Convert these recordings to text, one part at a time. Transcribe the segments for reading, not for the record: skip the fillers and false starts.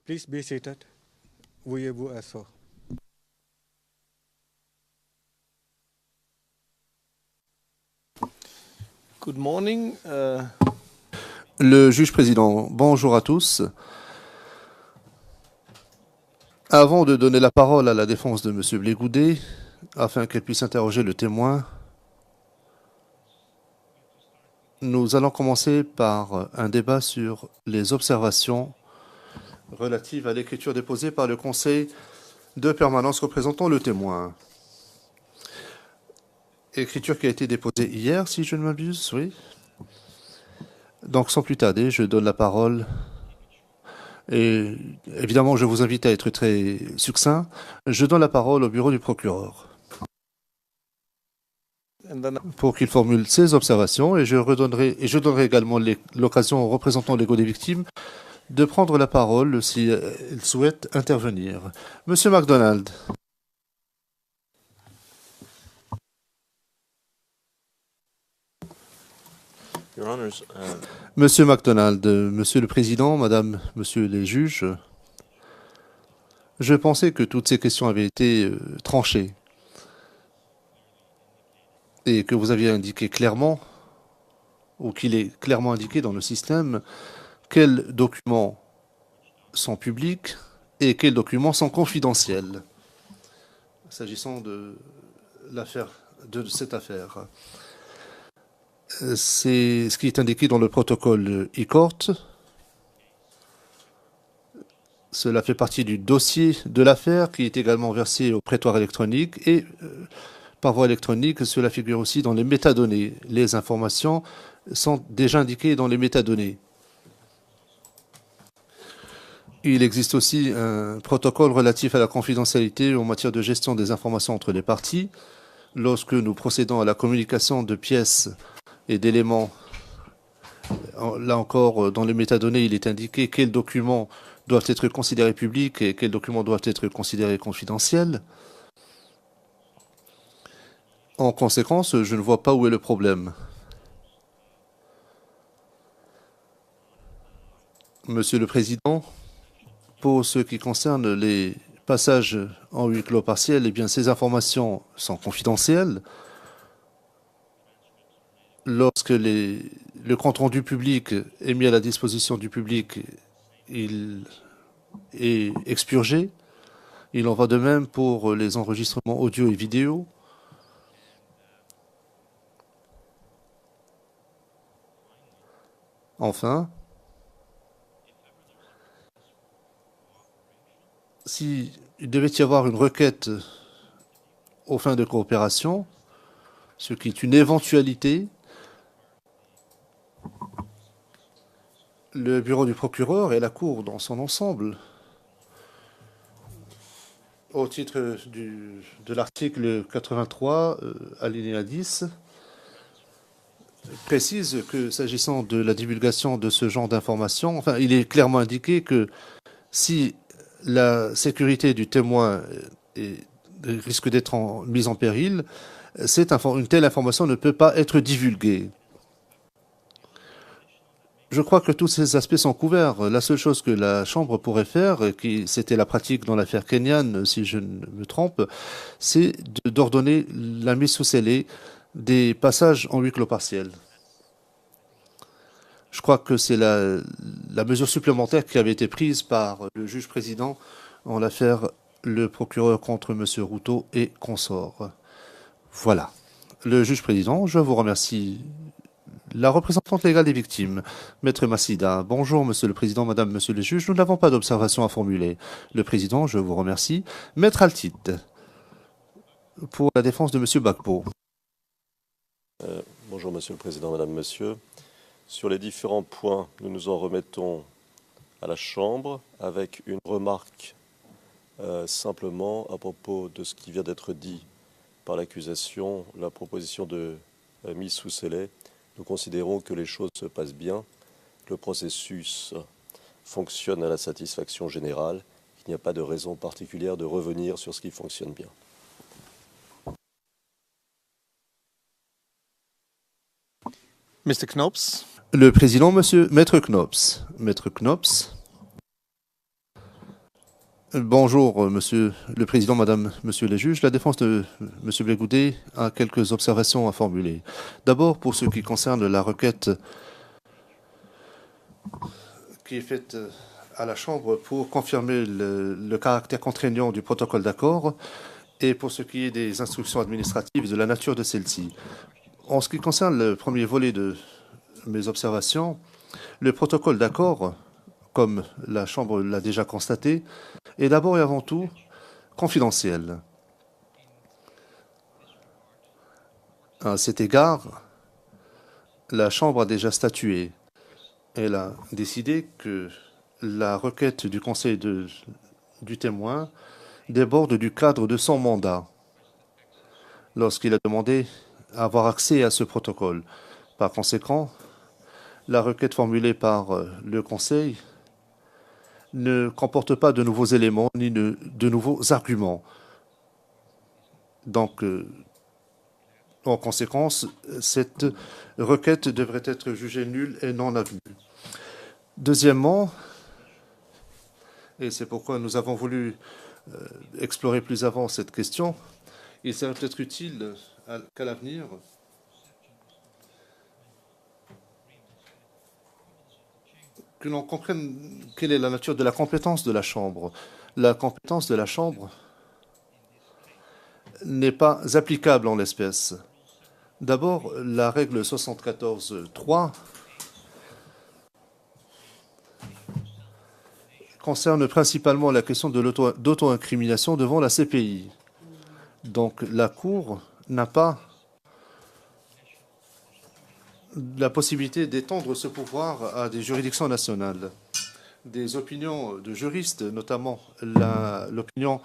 Please be seated. Veuillez-vous asseoir. Good morning. Le juge président, bonjour à tous. Avant de donner la parole à la défense de M. Blégoudet, afin qu'elle puisse interroger le témoin, nous allons commencer par un débat sur les observations relatives à l'écriture déposée par le Conseil de permanence représentant le témoin. Écriture qui a été déposée hier, si je ne m'abuse, oui. Donc, sans plus tarder, je donne la parole. Et évidemment, je vous invite à être très succinct. Je donne la parole au bureau du procureur pour qu'il formule ses observations et je donnerai également l'occasion aux représentants légaux des victimes de prendre la parole s'ils souhaitent intervenir. Monsieur MacDonald. Monsieur MacDonald, Monsieur le Président, Madame, Monsieur les juges, je pensais que toutes ces questions avaient été tranchées et que vous aviez indiqué clairement, ou qu'il est clairement indiqué dans le système, quels documents sont publics et quels documents sont confidentiels, s'agissant de cette affaire. C'est ce qui est indiqué dans le protocole e-court. Cela fait partie du dossier de l'affaire qui est également versé au prétoire électronique et par voie électronique, cela figure aussi dans les métadonnées. Les informations sont déjà indiquées dans les métadonnées. Il existe aussi un protocole relatif à la confidentialité en matière de gestion des informations entre les parties. Lorsque nous procédons à la communication de pièces et d'éléments, là encore, dans les métadonnées, il est indiqué quels documents doivent être considérés publics et quels documents doivent être considérés confidentiels. En conséquence, je ne vois pas où est le problème. Monsieur le Président, pour ce qui concerne les passages en huis clos partiel, eh bien, ces informations sont confidentielles. Lorsque le compte-rendu public est mis à la disposition du public, il est expurgé. Il en va de même pour les enregistrements audio et vidéo. Enfin, s'il devait y avoir une requête aux fins de coopération, ce qui est une éventualité, le bureau du procureur et la Cour dans son ensemble, au titre de l'article 83, alinéa 10, précise que s'agissant de la divulgation de ce genre d'informations, enfin, il est clairement indiqué que si la sécurité du témoin risque d'être mise en péril, une telle information ne peut pas être divulguée. Je crois que tous ces aspects sont couverts. La seule chose que la Chambre pourrait faire, c'était la pratique dans l'affaire Kenyan, si je ne me trompe, c'est d'ordonner la mise sous scellé des passages en huis clos partiel. Je crois que c'est la mesure supplémentaire qui avait été prise par le juge président en l'affaire le procureur contre M. Routot et consorts. Voilà. Le juge président, je vous remercie. La représentante légale des victimes, Maître Massida. Bonjour, Monsieur le Président, Madame, Monsieur le juge. Nous n'avons pas d'observation à formuler. Le Président, je vous remercie. Maître Altit, pour la défense de Monsieur Bakpo. Bonjour, Monsieur le Président, Madame, Monsieur. Sur les différents points, nous nous en remettons à la Chambre avec une remarque simplement à propos de ce qui vient d'être dit par l'accusation, la proposition de mise sous scellé. Nous considérons que les choses se passent bien, le processus fonctionne à la satisfaction générale, il n'y a pas de raison particulière de revenir sur ce qui fonctionne bien. Mr. Knops. Le Président, Maître Knops. Maître Knops. Bonjour, Monsieur le Président, Madame, Monsieur les juges. La défense de Monsieur Blégoudet a quelques observations à formuler. D'abord, pour ce qui concerne la requête qui est faite à la Chambre pour confirmer le caractère contraignant du protocole d'accord et pour ce qui est des instructions administratives de la nature de celle-ci. En ce qui concerne le premier volet de mes observations, le protocole d'accord, comme la Chambre l'a déjà constaté, est d'abord et avant tout confidentiel. À cet égard, la Chambre a déjà statué. Elle a décidé que la requête du Conseil du témoin déborde du cadre de son mandat lorsqu'il a demandé à avoir accès à ce protocole. Par conséquent, la requête formulée par le Conseil ne comporte pas de nouveaux éléments ni de nouveaux arguments. Donc, en conséquence, cette requête devrait être jugée nulle et non avenue. Deuxièmement, et c'est pourquoi nous avons voulu explorer plus avant cette question, il serait peut-être utile qu'à l'avenir, que l'on comprenne quelle est la nature de la compétence de la Chambre. La compétence de la Chambre n'est pas applicable en l'espèce. D'abord, la règle 74.3 concerne principalement la question de d'auto-incrimination devant la CPI. Donc la Cour n'a pas la possibilité d'étendre ce pouvoir à des juridictions nationales. Des opinions de juristes, notamment l'opinion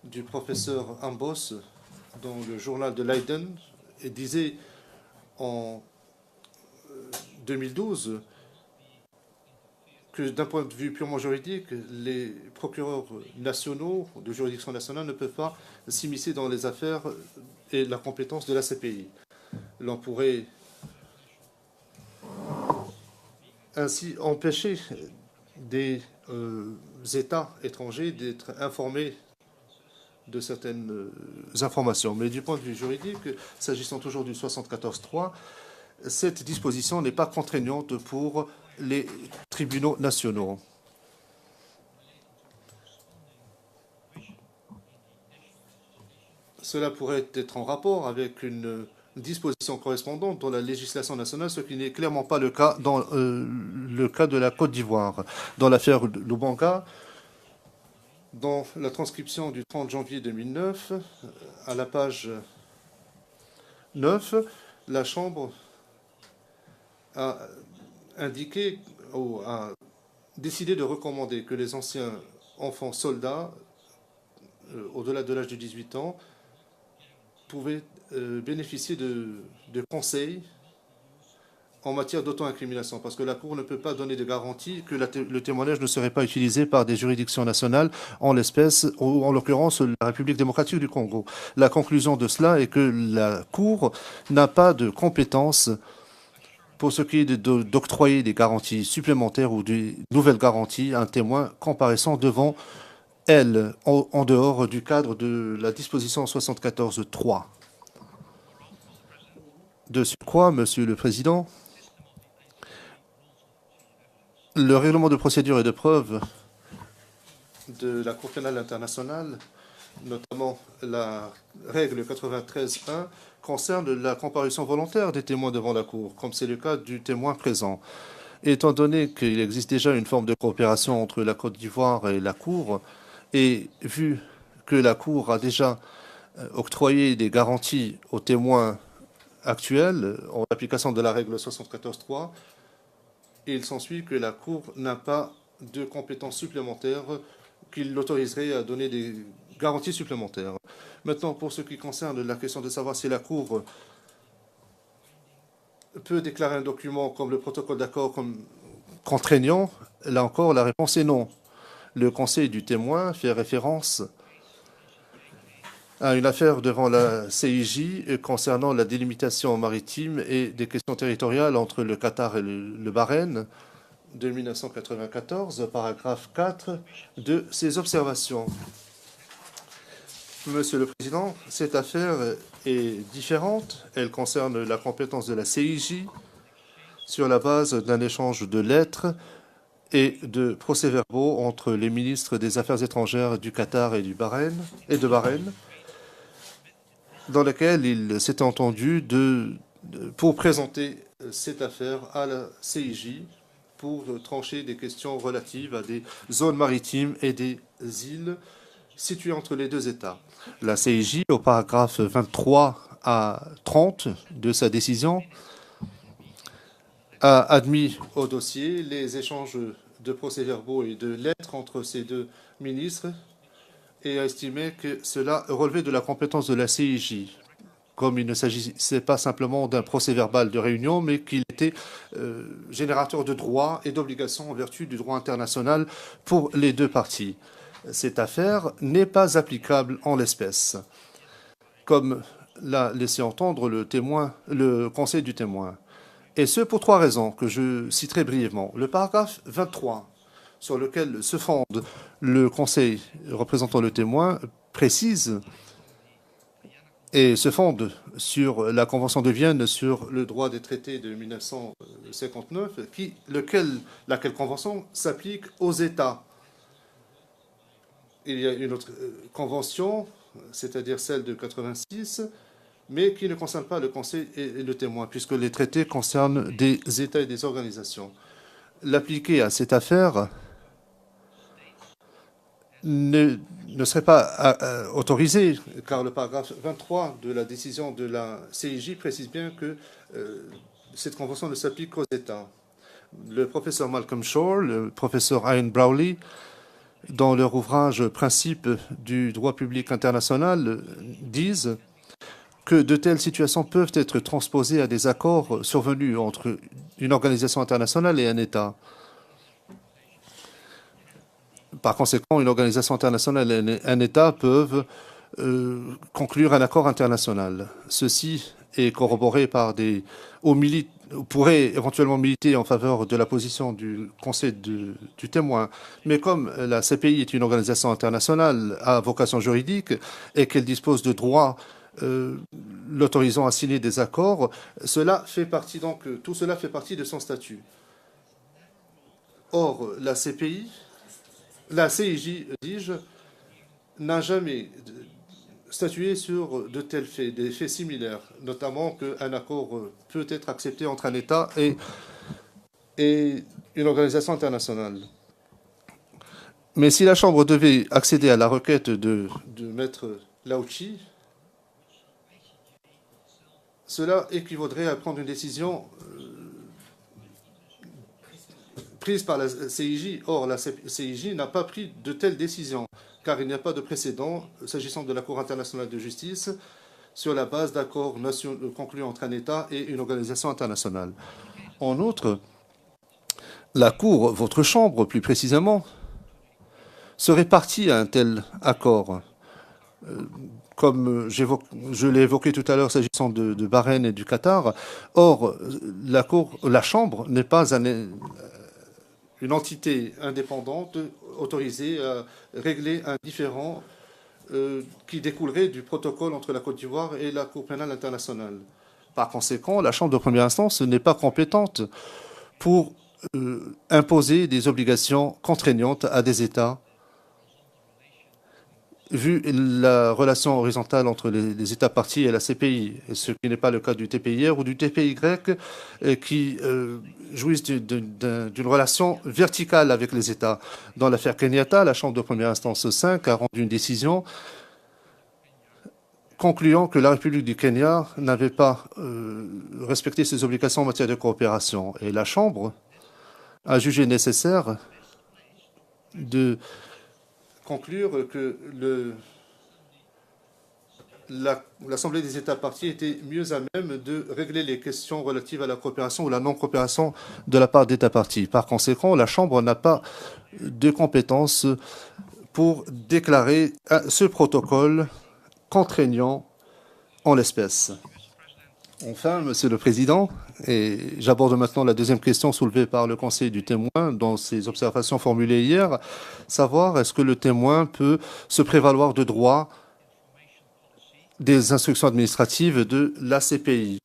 du professeur Ambos dans le journal de Leiden, disait en 2012 que d'un point de vue purement juridique, les procureurs nationaux de juridiction nationale ne peuvent pas s'immiscer dans les affaires et la compétence de la CPI. L'on pourrait ainsi empêcher des États étrangers d'être informés de certaines informations. Mais du point de vue juridique, s'agissant toujours du 74.3, cette disposition n'est pas contraignante pour les tribunaux nationaux. Cela pourrait être en rapport avec une disposition correspondante dans la législation nationale, ce qui n'est clairement pas le cas dans le cas de la Côte d'Ivoire. Dans l'affaire Lubanga, dans la transcription du 30 janvier 2009, à la page 9, la Chambre a indiqué ou a décidé de recommander que les anciens enfants soldats, au-delà de l'âge de 18 ans, pouvaient bénéficier de conseils en matière d'auto-incrimination, parce que la Cour ne peut pas donner de garantie que le témoignage ne serait pas utilisé par des juridictions nationales, en l'espèce, ou en l'occurrence la République démocratique du Congo. La conclusion de cela est que la Cour n'a pas de compétence pour ce qui est d'octroyer des garanties supplémentaires ou de nouvelles garanties à un témoin comparaissant devant elle, en dehors du cadre de la disposition 74.3. De surcroît, Monsieur le Président, le règlement de procédure et de preuve de la Cour pénale internationale, notamment la règle 93.1, concerne la comparution volontaire des témoins devant la Cour, comme c'est le cas du témoin présent. Étant donné qu'il existe déjà une forme de coopération entre la Côte d'Ivoire et la Cour, et vu que la Cour a déjà octroyé des garanties aux témoins actuels en application de la règle 74.3, il s'ensuit que la Cour n'a pas de compétences supplémentaires qui l'autoriserait à donner des garanties supplémentaires. Maintenant, pour ce qui concerne la question de savoir si la Cour peut déclarer un document comme le protocole d'accord comme contraignant, là encore, la réponse est non. Le conseil du témoin fait référence à une affaire devant la CIJ concernant la délimitation maritime et des questions territoriales entre le Qatar et le Bahreïn, de 1994, paragraphe 4 de ces observations. Monsieur le Président, cette affaire est différente. Elle concerne la compétence de la CIJ sur la base d'un échange de lettres et de procès-verbaux entre les ministres des Affaires étrangères du Qatar et de Bahreïn, dans lequel il s'était entendu pour présenter cette affaire à la CIJ pour trancher des questions relatives à des zones maritimes et des îles situées entre les deux États. La CIJ, au paragraphe 23 à 30 de sa décision, a admis au dossier les échanges de procès-verbaux et de lettres entre ces deux ministres et a estimé que cela relevait de la compétence de la CIJ, comme il ne s'agissait pas simplement d'un procès-verbal de réunion, mais qu'il était générateur de droits et d'obligations en vertu du droit international pour les deux parties. Cette affaire n'est pas applicable en l'espèce, comme l'a laissé entendre le conseil du témoin. Et ce, pour trois raisons que je citerai brièvement. Le paragraphe 23, sur lequel se fonde le conseil représentant le témoin, précise et se fonde sur la Convention de Vienne sur le droit des traités de 1959, laquelle convention s'applique aux États. Il y a une autre convention, c'est-à-dire celle de 86, mais qui ne concerne pas le conseil et le témoin, puisque les traités concernent des États et des organisations. L'appliquer à cette affaire ne serait pas autorisé, car le paragraphe 23 de la décision de la CIJ précise bien que cette convention ne s'applique qu'aux États. Le professeur Malcolm Shore, le professeur Ian Browley, dans leur ouvrage Principes du droit public international, disent que de telles situations peuvent être transposées à des accords survenus entre une organisation internationale et un État. Par conséquent, une organisation internationale et un État peuvent conclure un accord international. Ceci est corroboré par pourrait éventuellement militer en faveur de la position du Conseil du témoin. Mais comme la CPI est une organisation internationale à vocation juridique et qu'elle dispose de droits l'autorisant à signer des accords, tout cela fait partie de son statut. Or, la CIJ, dis-je, n'a jamais statué sur de tels faits, des faits similaires, notamment qu'un accord peut être accepté entre un État et une organisation internationale. Mais si la Chambre devait accéder à la requête de Maître Lauchi, cela équivaudrait à prendre une décision prise par la CIJ. Or, la CIJ n'a pas pris de telles décisions, car il n'y a pas de précédent s'agissant de la Cour internationale de justice sur la base d'accords conclus entre un État et une organisation internationale. En outre, la Cour, votre Chambre plus précisément, serait partie à un tel accord. Comme je l'ai évoqué tout à l'heure s'agissant de Bahreïn et du Qatar. Or, la Chambre n'est pas une entité indépendante autorisée à régler un différend qui découlerait du protocole entre la Côte d'Ivoire et la Cour pénale internationale. Par conséquent, la Chambre de première instance n'est pas compétente pour imposer des obligations contraignantes à des États, vu la relation horizontale entre les États parties et la CPI, ce qui n'est pas le cas du TPIR ou du TPY, qui jouissent d'une relation verticale avec les États. Dans l'affaire Kenyatta, la Chambre de première instance 5 a rendu une décision concluant que la République du Kenya n'avait pas respecté ses obligations en matière de coopération. Et la Chambre a jugé nécessaire de conclure que l'Assemblée des États parties était mieux à même de régler les questions relatives à la coopération ou la non-coopération de la part d'États parties. Par conséquent, la Chambre n'a pas de compétence pour déclarer ce protocole contraignant en l'espèce. Enfin, Monsieur le Président, et j'aborde maintenant la deuxième question soulevée par le Conseil du témoin dans ses observations formulées hier, savoir est-ce que le témoin peut se prévaloir de droits des instructions administratives de l'ACPI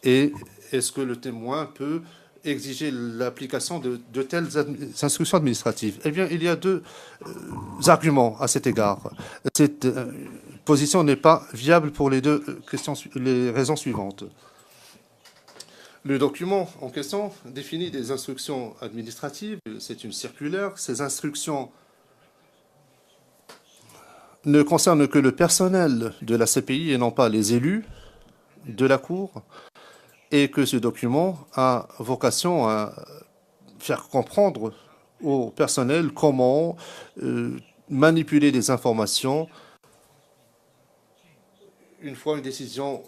et est-ce que le témoin peut exiger l'application de telles instructions administratives? Eh bien, il y a deux arguments à cet égard. Cette position n'est pas viable pour les les raisons suivantes. Le document en question définit des instructions administratives, c'est une circulaire. Ces instructions ne concernent que le personnel de la CPI et non pas les élus de la Cour, et que ce document a vocation à faire comprendre au personnel comment manipuler des informations une fois une décision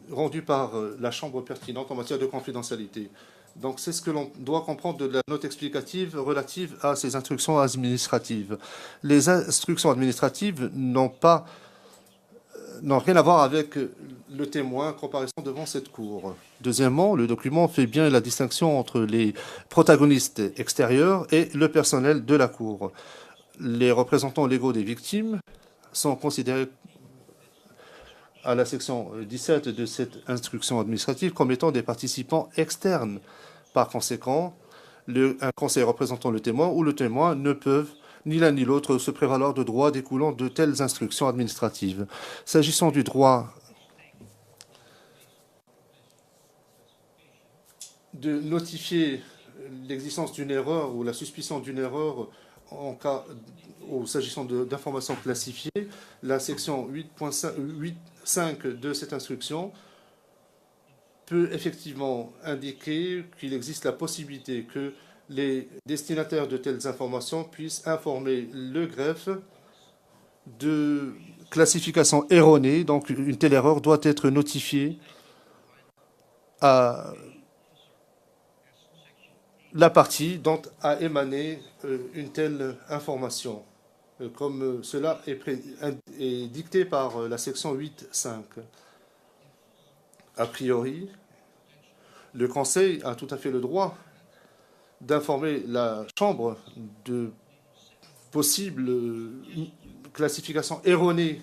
rendue par la Chambre pertinente en matière de confidentialité. Donc c'est ce que l'on doit comprendre de la note explicative relative à ces instructions administratives. Les instructions administratives n'ont rien à voir avec le témoin comparaison devant cette cour. Deuxièmement, le document fait bien la distinction entre les protagonistes extérieurs et le personnel de la cour. Les représentants légaux des victimes sont considérés à la section 17 de cette instruction administrative comme étant des participants externes. Par conséquent, un conseil représentant le témoin ou le témoin ne peuvent ni l'un ni l'autre se prévaloir de droits découlant de telles instructions administratives. S'agissant du droit de notifier l'existence d'une erreur ou la suspicion d'une erreur en cas ou s'agissant d'informations classifiées, la section 8.5 de cette instruction peut effectivement indiquer qu'il existe la possibilité que les destinataires de telles informations puissent informer le greffe de classification erronée. Donc une telle erreur doit être notifiée à la partie dont a émané une telle information, comme cela est dicté par la section 8.5. A priori, le Conseil a tout à fait le droit d'informer la Chambre de possibles classifications erronées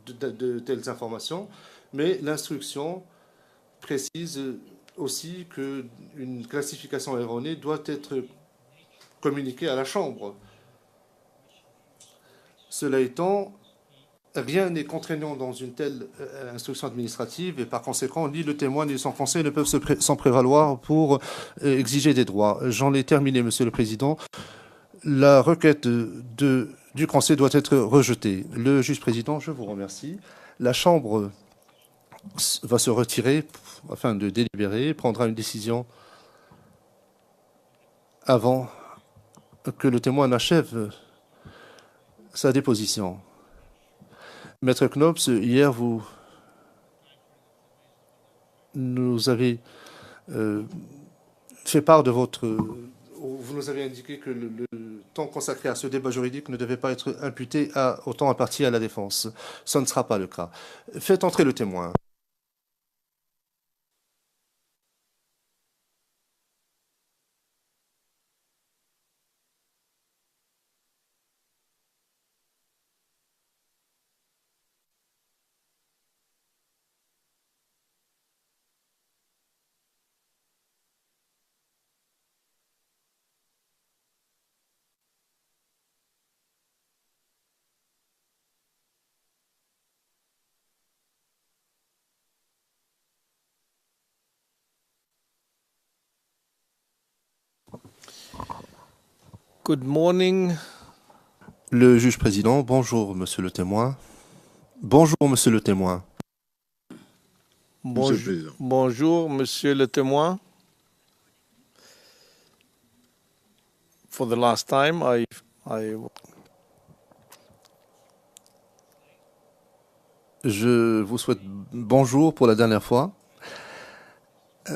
de telles informations, mais l'instruction précise aussi qu'une classification erronée doit être communiquée à la Chambre. Cela étant, rien n'est contraignant dans une telle instruction administrative et par conséquent, ni le témoin ni son conseil ne peuvent s'en prévaloir pour exiger des droits. J'en ai terminé, Monsieur le Président. La requête du conseil doit être rejetée. Le juge président, je vous remercie. La Chambre va se retirer afin de délibérer, prendra une décision avant que le témoin n'achève sa déposition. Maître Knops, hier, vous nous avez fait part de votre... Vous nous avez indiqué que le temps consacré à ce débat juridique ne devait pas être imputé au temps imparti à la défense. Ce ne sera pas le cas. Faites entrer le témoin. Good morning. Le juge président, bonjour, monsieur le témoin. Bonjour, monsieur le témoin. Bonjour, monsieur le témoin. For the last time, Je vous souhaite bonjour pour la dernière fois.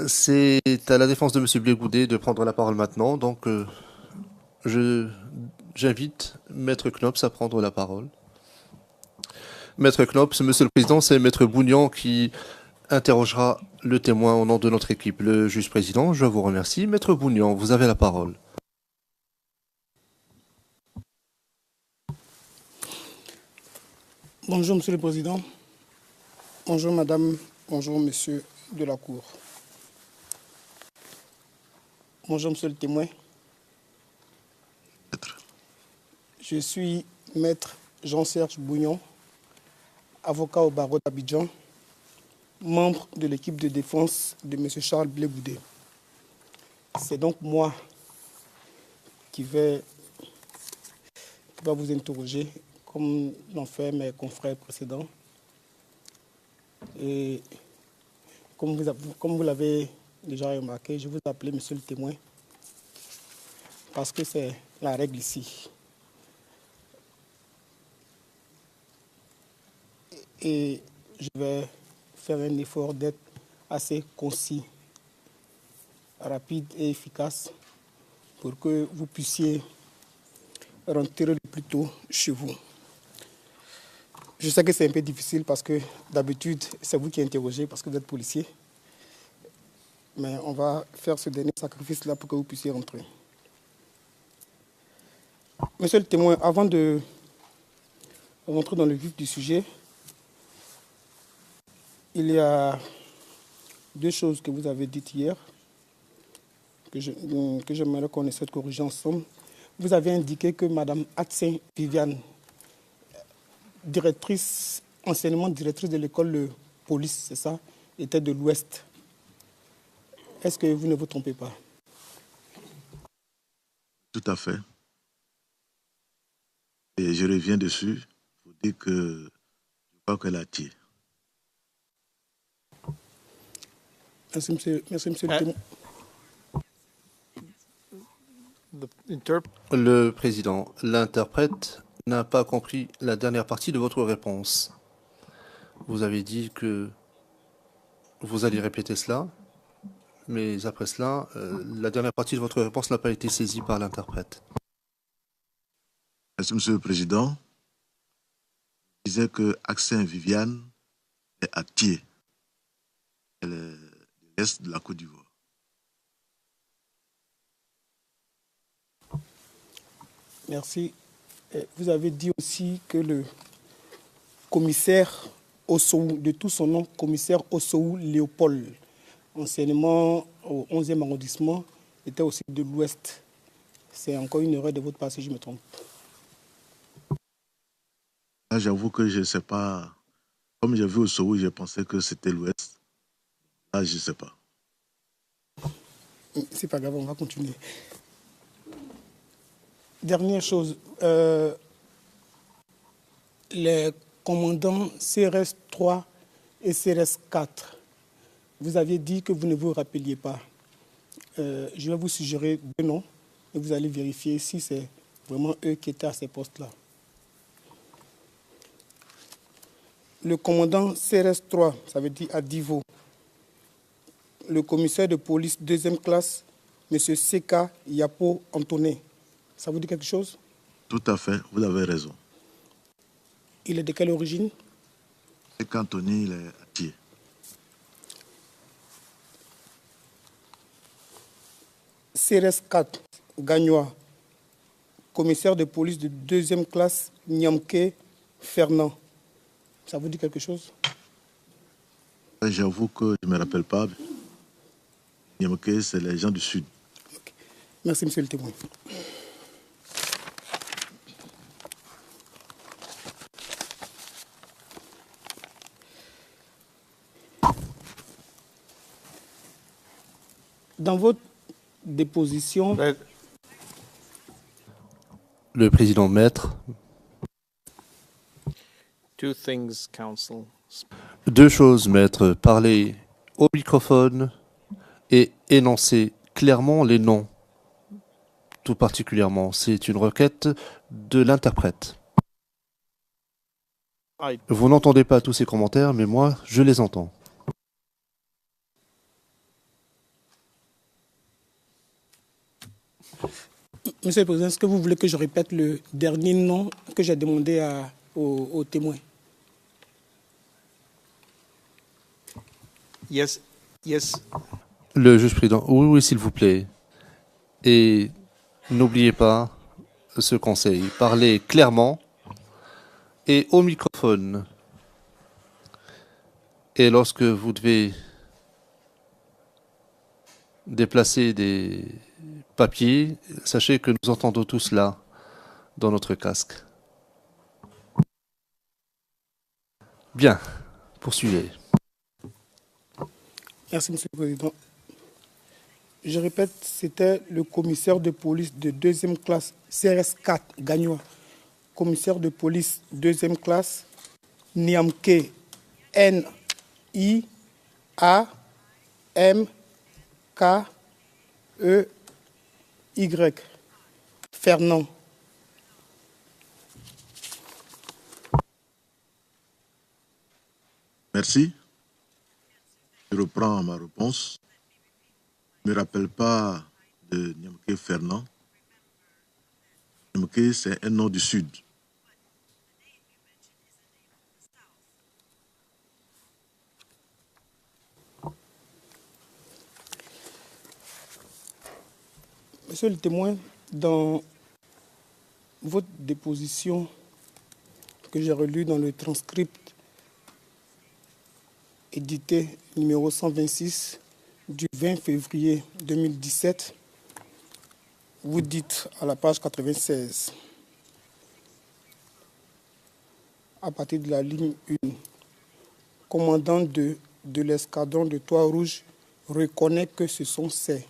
C'est à la défense de monsieur Blégoudet de prendre la parole maintenant, donc j'invite Maître Knops à prendre la parole. Maître Knops, Monsieur le Président, c'est Maître Bougnan qui interrogera le témoin au nom de notre équipe. Le juge président, je vous remercie. Maître Bougnan, vous avez la parole. Bonjour, Monsieur le Président. Bonjour, Madame. Bonjour, Monsieur de la Cour. Bonjour, Monsieur le témoin. Je suis Maître Jean-Serge Bougnan, avocat au barreau d'Abidjan, membre de l'équipe de défense de M. Charles Blé-Boudé. C'est donc moi qui vais vous interroger, comme l'ont fait mes confrères précédents. Et comme vous l'avez déjà remarqué, je vous appelle Monsieur le témoin, parce que c'est la règle ici. Et je vais faire un effort d'être assez concis, rapide et efficace pour que vous puissiez rentrer le plus tôt chez vous. Je sais que c'est un peu difficile parce que d'habitude, c'est vous qui interrogez parce que vous êtes policier. Mais on va faire ce dernier sacrifice-là pour que vous puissiez rentrer. Monsieur le témoin, avant de rentrer dans le vif du sujet, il y a deux choses que vous avez dites hier que j'aimerais qu'on essaie de corriger ensemble. Vous avez indiqué que Mme Atsen Viviane, anciennement directrice de l'école de police, c'est ça, était de l'Ouest. Est-ce que vous ne vous trompez pas? Tout à fait. Et je reviens dessus pour dire que je crois qu'elle a tiré. Merci, monsieur le témoin. Le président, l'interprète n'a pas compris la dernière partie de votre réponse. Vous avez dit que vous alliez répéter cela, mais après cela, la dernière partie de votre réponse n'a pas été saisie par l'interprète. Merci, Monsieur le Président. Je disais que Atsen Viviane est à Thiès. Elle est de l'Est de la Côte d'Ivoire. Merci. Vous avez dit aussi que le commissaire Ossoou, de tout son nom, commissaire Ossoou Léopold, anciennement au 11e arrondissement, était aussi de l'Ouest. C'est encore une erreur de votre part si je me trompe. Là, j'avoue que je ne sais pas. Comme j'ai vu Ossoou, j'ai pensé que c'était l'Ouest. Là, je ne sais pas. C'est pas grave, on va continuer. Dernière chose, les commandants CRS 3 et CRS 4, vous aviez dit que vous ne vous rappeliez pas. Je vais vous suggérer deux noms et vous allez vérifier si c'est vraiment eux qui étaient à ces postes-là. Le commandant CRS 3, ça veut dire à Divo. Le commissaire de police deuxième classe, M. Seka Yapo Antoné. Ça vous dit quelque chose? Tout à fait, vous avez raison. Il est de quelle origine? Seka Antoné, il est à Thiès. CRS 4, Gagnois, commissaire de police de deuxième classe, Nyamke Fernand. Ça vous dit quelque chose? J'avoue que je ne me rappelle pas. Nyamke, c'est les gens du Sud. Okay. Merci, monsieur le témoin. Dans votre déposition... Le président maître. Two things, counsel. Deux choses, maître. Parler au microphone et énoncer clairement les noms. Tout particulièrement, c'est une requête de l'interprète. Vous n'entendez pas tous ces commentaires, mais moi, je les entends. Monsieur le Président, est-ce que vous voulez que je répète le dernier nom que j'ai demandé au témoin? Yes, yes. Le juge président. Oui, oui, s'il vous plaît. Et n'oubliez pas ce conseil. Parlez clairement et au microphone. Et lorsque vous devez déplacer des papiers, sachez que nous entendons tout cela dans notre casque. Bien, poursuivez. Merci, Monsieur le Président. Je répète, c'était le commissaire de police de deuxième classe, CRS4, Gagnois. Commissaire de police deuxième classe, Niamke, N-I-A-M-K-E-Y. Fernand. Merci. Je reprends ma réponse. Je ne me rappelle pas de Niamke Fernand. Niamke, c'est un nom du Sud. Monsieur le témoin, dans votre déposition que j'ai relue dans le transcript édité numéro 126 du 20 février 2017, vous dites à la page 96, à partir de la ligne 1, commandant de l'escadron de Toit-Rouge reconnaît que ce sont ces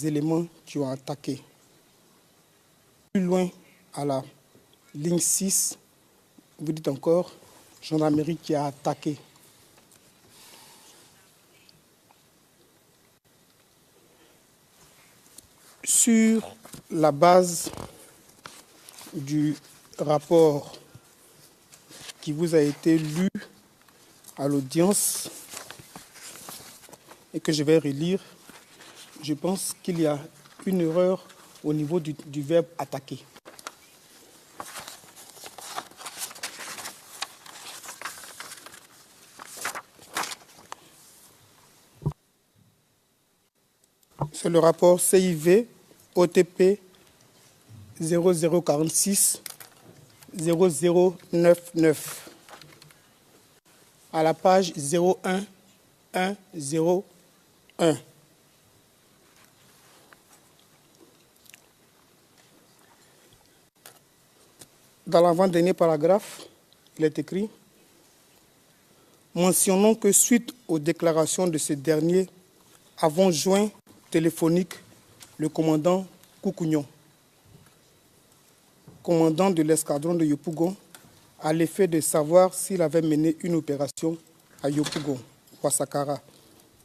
éléments qui ont attaqué. Plus loin, à la ligne 6, vous dites encore, gendarmerie qui a attaqué. Sur la base du rapport qui vous a été lu à l'audience et que je vais relire, je pense qu'il y a une erreur au niveau du verbe attaquer. C'est le rapport CIV OTP 0046 0099 à la page 01101. Dans l'avant-dernier paragraphe, il est écrit « Mentionnons que suite aux déclarations de ce dernier, avons joint téléphonique le commandant Koukounion, commandant de l'escadron de Yopougon, à l'effet de savoir s'il avait mené une opération à Yopougon, Ouassakara,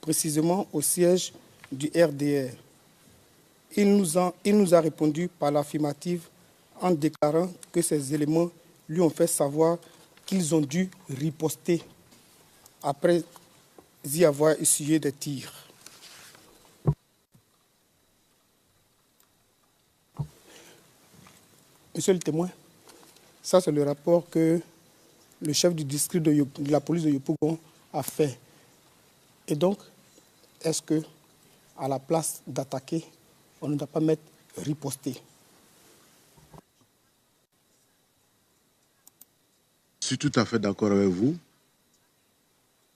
précisément au siège du RDR. Il nous a répondu par l'affirmative en déclarant que ces éléments lui ont fait savoir qu'ils ont dû riposter après y avoir essuyé des tirs. Monsieur le témoin, ça c'est le rapport que le chef du district de la police de Yopougon a fait. Et donc, est-ce que, à la place d'attaquer, on ne doit pas mettre riposter? Je suis tout à fait d'accord avec vous.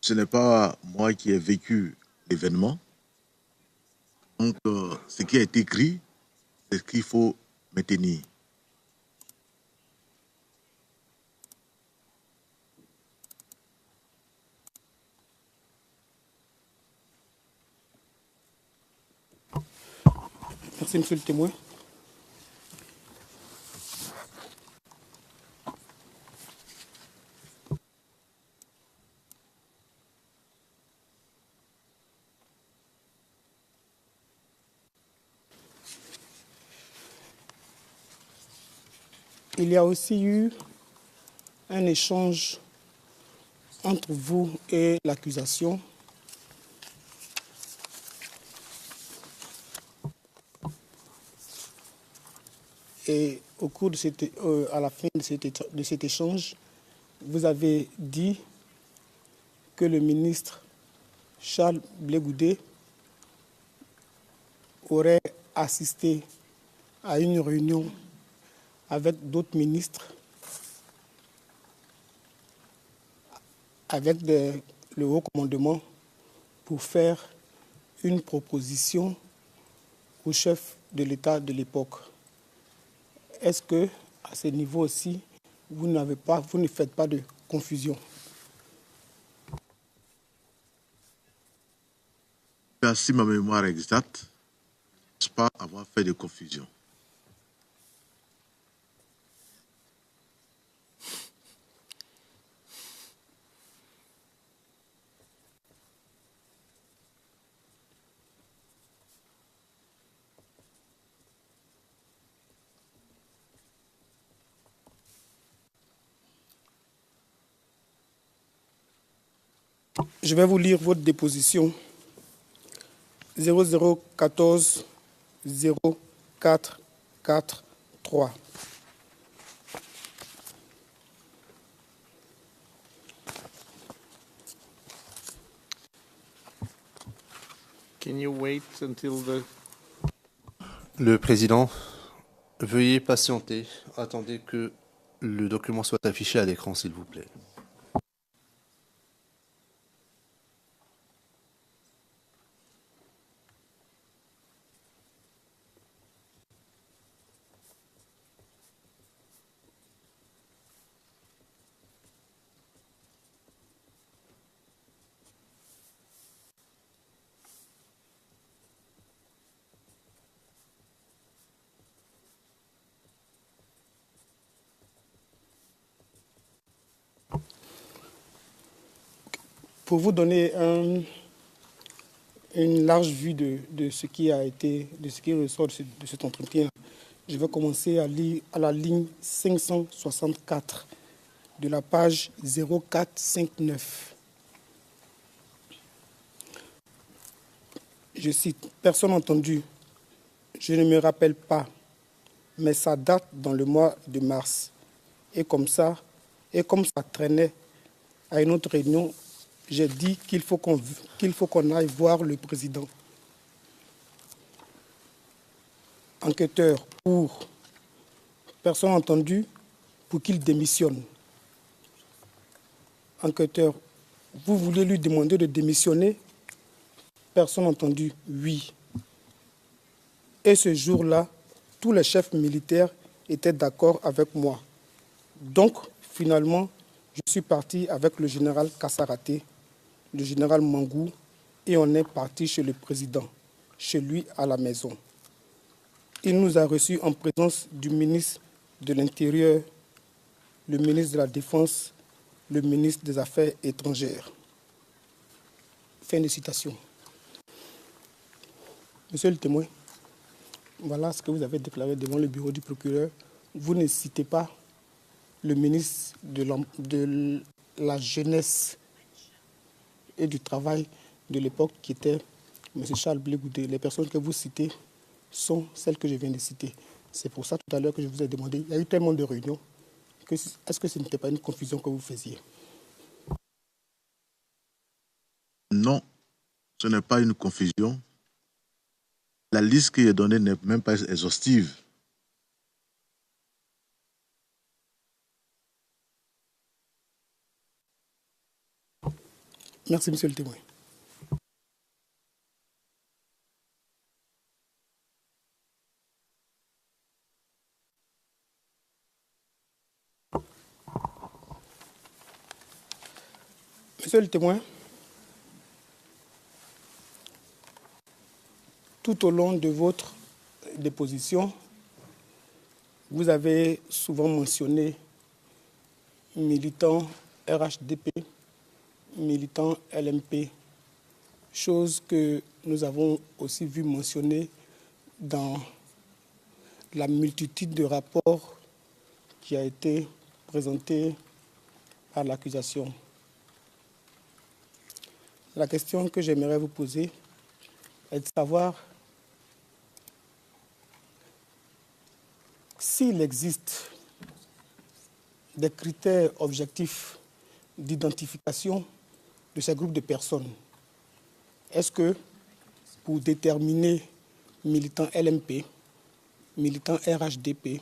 Ce n'est pas moi qui ai vécu l'événement. Donc, ce qui a été écrit, c'est ce qu'il faut maintenir. Merci, monsieur le témoin. Il y a aussi eu un échange entre vous et l'accusation. Et au cours de à la fin de cet échange, vous avez dit que le ministre Charles Blé Goudé aurait assisté à une réunion avec d'autres ministres, avec le haut commandement, pour faire une proposition au chef de l'État de l'époque. Est-ce que, à ce niveau aussi, vous ne faites pas de confusion? Si ma mémoire est exacte, je ne pense pas avoir fait de confusion. Je vais vous lire votre déposition 0014 0443. Can you wait until the... Le président, veuillez patienter. Attendez que le document soit affiché à l'écran, s'il vous plaît. Pour vous donner une large vue de ce qui a été, de ce qui ressort de cet entretien, je vais commencer à la ligne 564 de la page 0459. Je cite, « Personne entendu, je ne me rappelle pas, mais ça date dans le mois de mars. Et comme ça traînait à une autre réunion, j'ai dit qu'il faut qu'on aille voir le président. Enquêteur pour personne entendue pour qu'il démissionne. Enquêteur, vous voulez lui demander de démissionner? Personne entendue, oui. Et ce jour-là, tous les chefs militaires étaient d'accord avec moi. Donc, finalement, je suis parti avec le général Kassaraté, le général Mangou, et on est parti chez le président, chez lui à la maison. Il nous a reçus en présence du ministre de l'Intérieur, le ministre de la Défense, le ministre des Affaires étrangères. » Fin de citation. Monsieur le témoin, voilà ce que vous avez déclaré devant le bureau du procureur. Vous ne citez pas le ministre de la Jeunesse et du Travail de l'époque, qui était M. Charles Blé Goudé. Les personnes que vous citez sont celles que je viens de citer. C'est pour ça tout à l'heure que je vous ai demandé, il y a eu tellement de réunions, est-ce que ce n'était pas une confusion que vous faisiez? Non, ce n'est pas une confusion. La liste qui est donnée n'est même pas exhaustive. Merci, monsieur le témoin. Monsieur le témoin, tout au long de votre déposition, vous avez souvent mentionné militant RHDP, militant LMP, chose que nous avons aussi vu mentionner dans la multitude de rapports qui a été présenté par l'accusation. La question que j'aimerais vous poser est de savoir s'il existe des critères objectifs d'identification de ces groupes de personnes est-ce que pour déterminer militant LMP, militant RHDP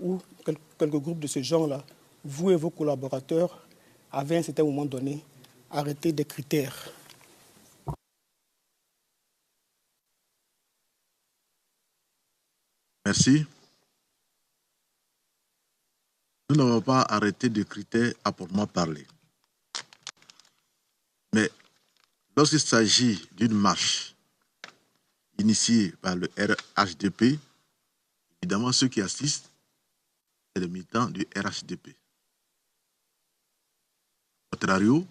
ou quelques groupes de ce genre-là, vous et vos collaborateurs avez à un certain moment donné arrêté des critères? Merci. Nous n'avons pas arrêté de critères à proprement parler. Mais lorsqu'il s'agit d'une marche initiée par le RHDP, évidemment, ceux qui assistent, c'est les militants du RHDP. Au contrario,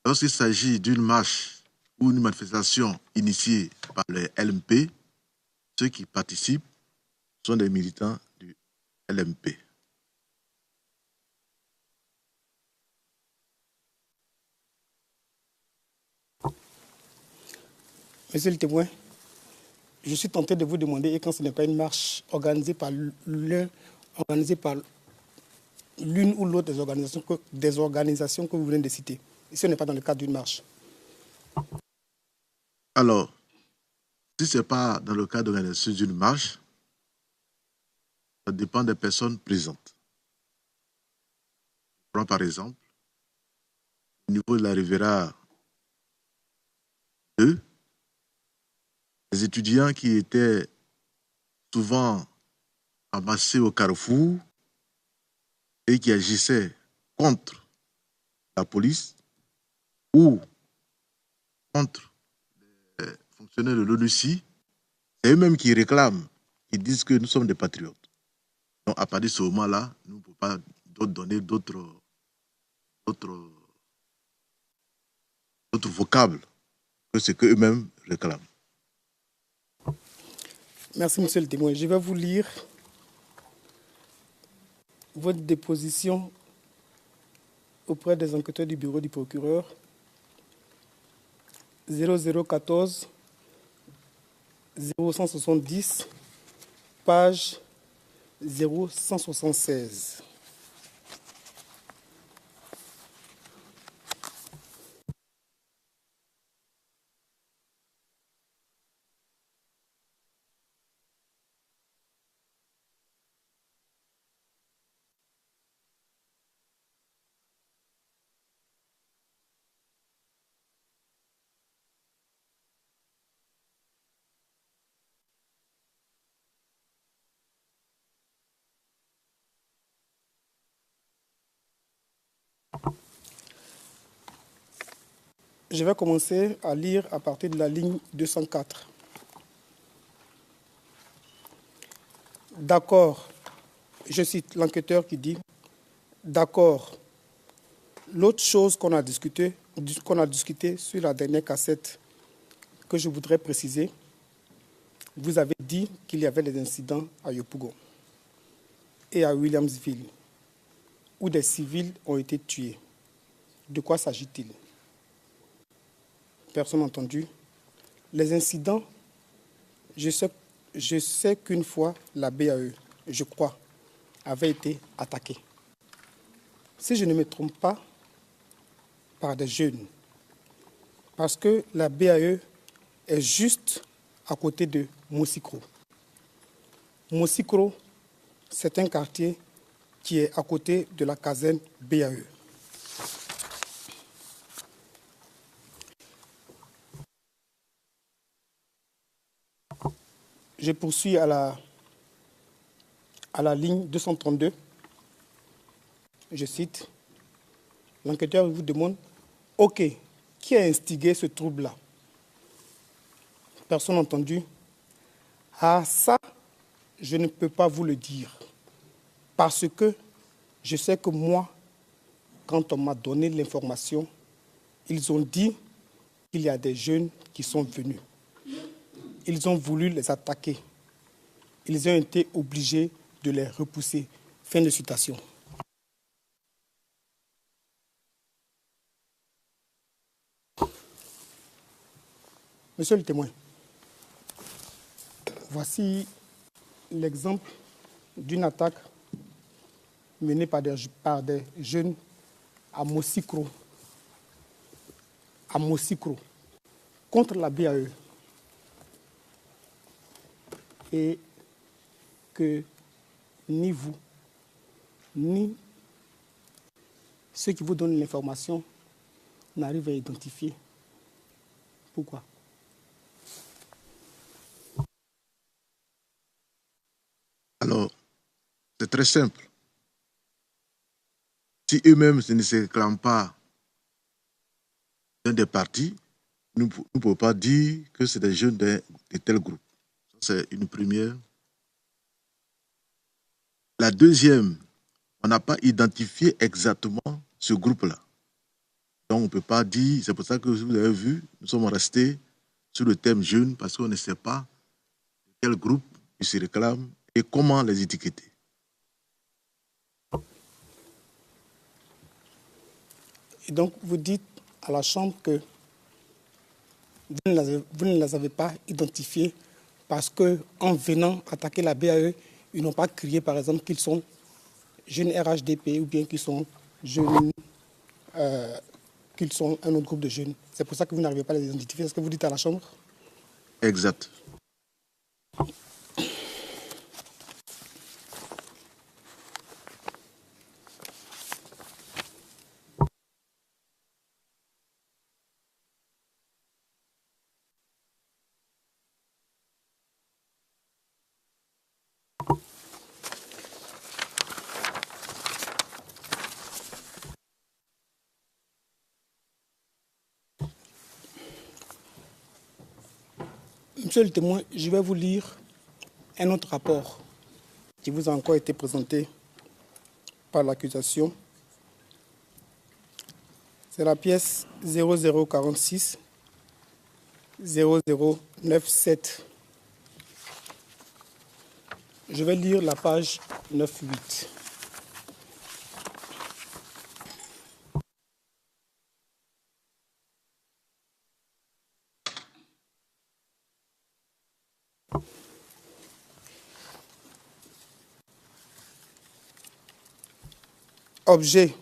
lorsqu'il s'agit d'une marche ou une manifestation initiée par le LMP, ceux qui participent sont des militants du LMP. Monsieur le témoin, je suis tenté de vous demander, et quand ce n'est pas une marche organisée par l'une ou l'autre des organisations que vous venez de citer, et ce n'est pas dans le cadre d'une marche. Alors, si ce n'est pas dans le cadre d'organisation d'une marche, ça dépend des personnes présentes. Je prends par exemple, au niveau de la Riviera 2, les étudiants qui étaient souvent amassés au carrefour et qui agissaient contre la police ou contre les fonctionnaires de l'ONUCI, c'est eux-mêmes qui réclament, qui disent que nous sommes des patriotes. Donc à partir de ce moment-là, nous ne pouvons pas donner d'autres vocables que ce qu'eux-mêmes réclament. Merci, monsieur le témoin. Je vais vous lire votre déposition auprès des enquêteurs du bureau du procureur 0014 0170 page 0176. Je vais commencer à lire à partir de la ligne 204. D'accord, je cite l'enquêteur qui dit « D'accord, l'autre chose qu'on a discuté sur la dernière cassette que je voudrais préciser, vous avez dit qu'il y avait des incidents à Yopougon et à Williamsville où des civils ont été tués. De quoi s'agit-il ? Personne entendu. Les incidents, je sais qu'une fois, la BAE, je crois, avait été attaquée. Si je ne me trompe pas, par des jeunes. Parce que la BAE est juste à côté de Mosikro. Mosikro, c'est un quartier qui est à côté de la caserne BAE. Je poursuis à la ligne 232. Je cite, l'enquêteur vous demande, OK, qui a instigé ce trouble-là? Personne entendu. Ah, ça, je ne peux pas vous le dire. Parce que je sais que moi, quand on m'a donné l'information, ils ont dit qu'il y a des jeunes qui sont venus. Ils ont voulu les attaquer. Ils ont été obligés de les repousser. Fin de citation. Monsieur le témoin, voici l'exemple d'une attaque menée par des jeunes à Mosikro. contre la BAE et que ni vous, ni ceux qui vous donnent l'information n'arrivent à identifier. Pourquoi? Alors, c'est très simple. Si eux-mêmes ne se réclament pas d'un des partis, nous ne pouvons pas dire que c'est des jeunes de tel groupe. C'est une première. La deuxième, on n'a pas identifié exactement ce groupe-là. Donc, on ne peut pas dire, c'est pour ça que vous avez vu, nous sommes restés sur le thème jeune parce qu'on ne sait pas quel groupe ils se réclament et comment les étiqueter. Et donc, vous dites à la Chambre que vous ne les avez pas identifiés parce qu'en venant attaquer la BAE, ils n'ont pas crié, par exemple, qu'ils sont jeunes RHDP ou bien qu'ils sont jeunes, qu'ils sont un autre groupe de jeunes. C'est pour ça que vous n'arrivez pas à les identifier. C'est ce que vous dites à la Chambre? Exact. Monsieur le témoin, je vais vous lire un autre rapport qui vous a encore été présenté par l'accusation. C'est la pièce 0046 0097. Je vais lire la page 98. Objet,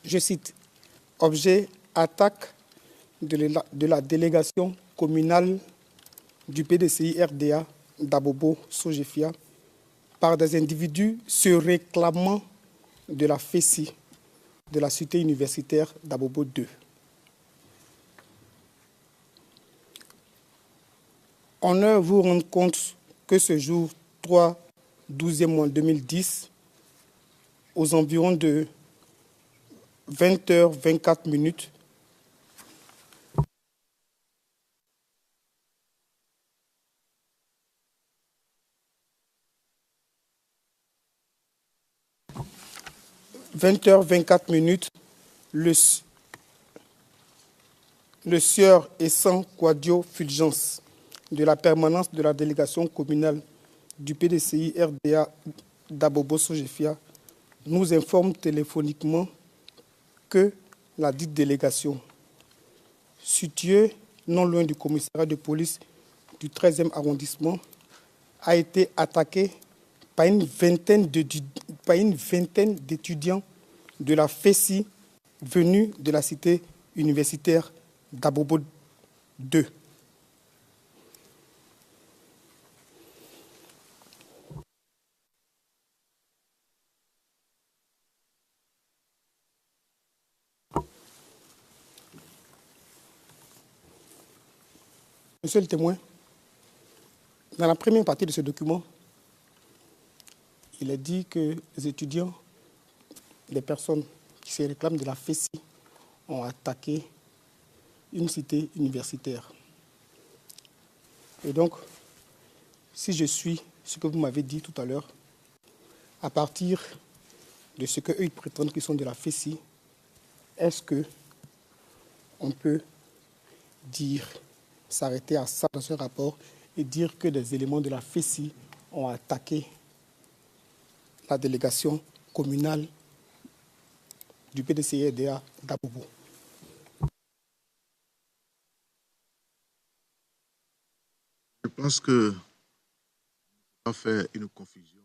je cite, objet, attaque de la délégation communale du PDCI RDA d'Abobo Sojefia par des individus se réclamant de la FESI, de la cité universitaire d'Abobo 2. Honneur vous rendre compte que ce jour 3 12e mois 2010, aux environs de 20h24, le sieur et sans Quadio Fulgence de la permanence de la délégation communale du PDCI RDA d'Abobo Sojefia nous informe téléphoniquement que la dite délégation, située non loin du commissariat de police du 13e arrondissement, a été attaquée par une vingtaine d'étudiants de la FESI venus de la cité universitaire d'Abobo 2. Monsieur le témoin, dans la première partie de ce document, il est dit que les étudiants, les personnes qui se réclament de la FESI, ont attaqué une cité universitaire. Et donc, si je suis ce que vous m'avez dit tout à l'heure, à partir de ce qu'eux prétendent qu'ils sont de la FESI, est-ce qu'on peut dire, s'arrêter à ça dans ce rapport et dire que des éléments de la FESI ont attaqué la délégation communale du PDCI-RDA d'Abobo? Je pense que on va faire une confusion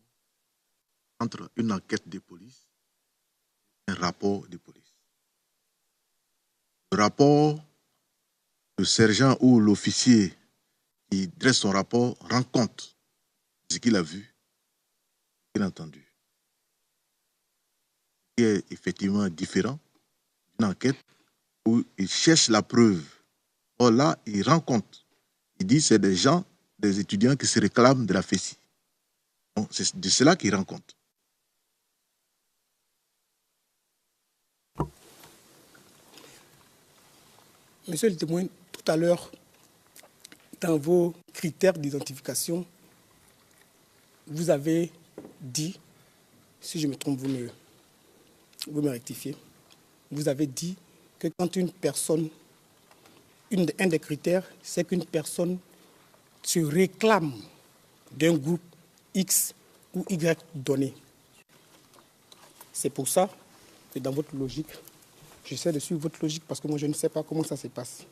entre une enquête de police et un rapport de police. Le rapport le sergent ou l'officier qui dresse son rapport rend compte de ce qu'il a vu, ce qu'il a entendu. Ce qui est effectivement différent d'une enquête où il cherche la preuve. Or là, il rend compte. Il dit que c'est des gens, des étudiants qui se réclament de la FESI. Donc, c'est de cela qu'il rend compte. Monsieur le témoin, tout à l'heure, dans vos critères d'identification, vous avez dit, si je me trompe, vous me rectifiez, vous avez dit que quand une personne, un des critères, c'est qu'une personne se réclame d'un groupe X ou Y donné. C'est pour ça que dans votre logique, j'essaie de suivre votre logique parce que moi je ne sais pas comment ça se passe.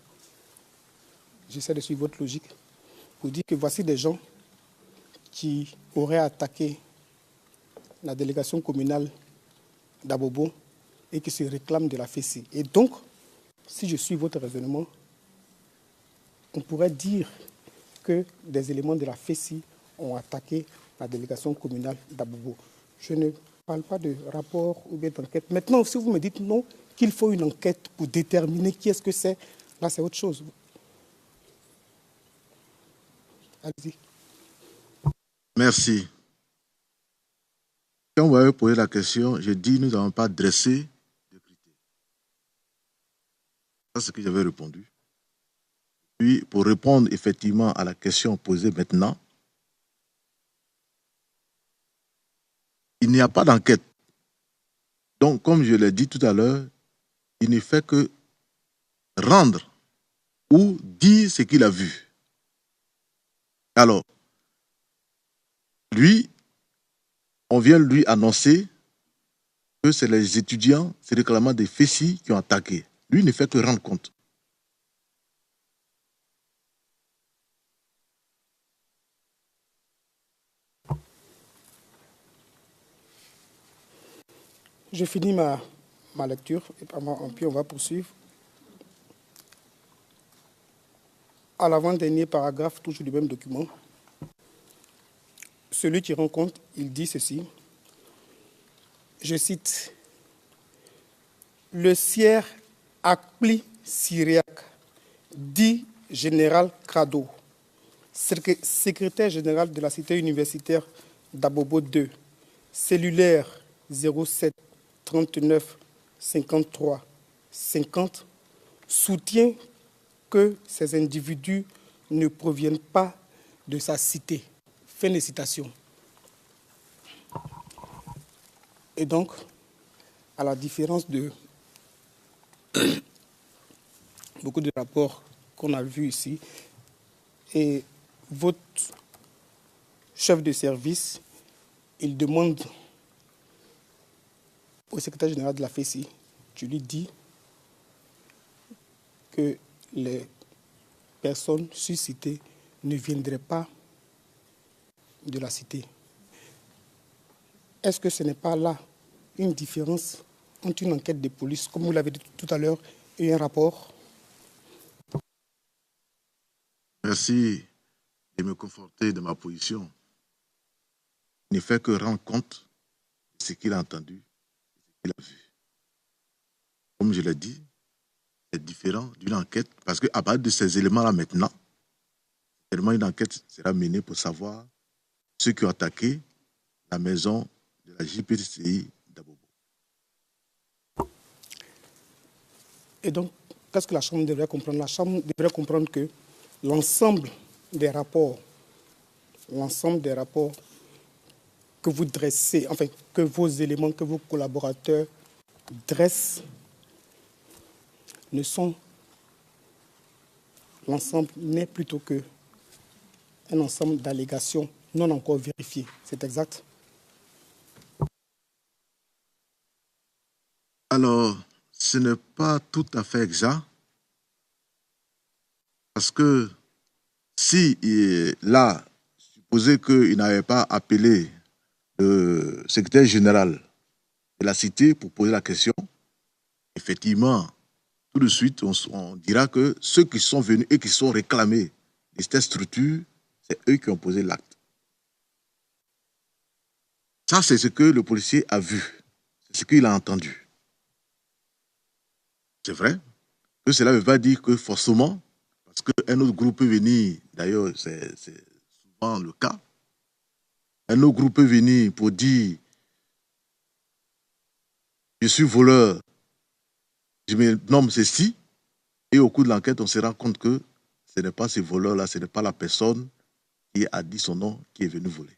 J'essaie de suivre votre logique pour dire que voici des gens qui auraient attaqué la délégation communale d'Abobo et qui se réclament de la FESI. Et donc, si je suis votre raisonnement, on pourrait dire que des éléments de la FESI ont attaqué la délégation communale d'Abobo. Je ne parle pas de rapport ou bien d'enquête. Maintenant, si vous me dites non, qu'il faut une enquête pour déterminer qui est-ce que c'est, là c'est autre chose. Allez-y. Merci. Quand vous m'avez posé la question, je dis nous n'avons pas dressé de critères. C'est ce que j'avais répondu. Puis, pour répondre effectivement à la question posée maintenant, il n'y a pas d'enquête. Donc, comme je l'ai dit tout à l'heure, il ne fait que rendre ou dire ce qu'il a vu. Alors, lui, on vient lui annoncer que c'est les étudiants se réclamant des FESI qui ont attaqué. Lui ne fait que rendre compte. Je finis ma lecture et puis on va poursuivre. À l'avant-dernier paragraphe, toujours du même document, celui qui rend compte, il dit ceci. Je cite. Le sieur Akpli Syriac, dit général Crado, secrétaire général de la cité universitaire d'Abobo 2, cellulaire 07 39 53 50, soutient que ces individus ne proviennent pas de sa cité. Fin de citation. Et donc, à la différence de beaucoup de rapports qu'on a vus ici, et votre chef de service, il demande au secrétaire général de la FESI, tu lui dis que les personnes suscitées ne viendraient pas de la cité. Est-ce que ce n'est pas là une différence entre une enquête de police, comme vous l'avez dit tout à l'heure, et un rapport? Merci de me conforter de ma position. Il ne fait que rendre compte de ce qu'il a entendu, de ce qu'il a vu. Comme je l'ai dit, c'est différent d'une enquête, parce qu'à partir de ces éléments-là maintenant, tellement une enquête sera menée pour savoir ceux qui ont attaqué la maison de la JPCI d'Abobo. Et donc, qu'est-ce que la Chambre devrait comprendre? La Chambre devrait comprendre que l'ensemble des rapports que vous dressez, enfin, que vos éléments, que vos collaborateurs dressent, ne sont, l'ensemble n'est plutôt que un ensemble d'allégations non encore vérifiées. C'est exact? Alors, ce n'est pas tout à fait exact, parce que si là, supposez qu'il n'avait pas appelé le secrétaire général de la cité pour poser la question, effectivement, tout de suite, on dira que ceux qui sont venus et qui sont réclamés de cette structure, c'est eux qui ont posé l'acte. Ça, c'est ce que le policier a vu. C'est ce qu'il a entendu. C'est vrai que cela ne veut pas dire que forcément, parce qu'un autre groupe peut venir, d'ailleurs, c'est souvent le cas, un autre groupe peut venir pour dire je suis voleur, je me nomme ceci, et au cours de l'enquête, on se rend compte que ce n'est pas ce voleur-là, ce n'est pas la personne qui a dit son nom qui est venu voler.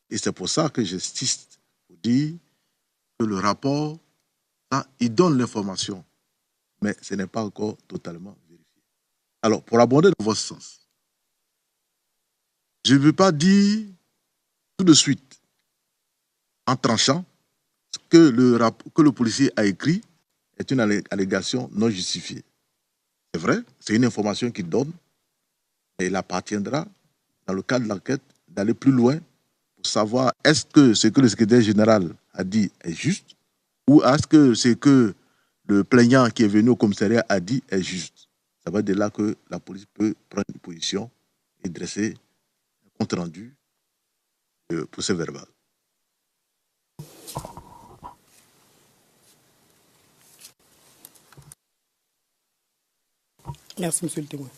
Et c'est pour ça que j'insiste pour dire que le rapport, ça, il donne l'information, mais ce n'est pas encore totalement vérifié. Alors, pour abonder dans votre sens, je ne veux pas dire tout de suite, en tranchant, que le policier a écrit est une allégation non justifiée. C'est vrai, c'est une information qu'il donne, mais il appartiendra, dans le cadre de l'enquête, d'aller plus loin pour savoir est-ce que ce que le secrétaire général a dit est juste ou est-ce que ce que le plaignant qui est venu au commissariat a dit est juste. Ça va de là que la police peut prendre une position et dresser un compte rendu procès verbal. Merci, monsieur le témoin.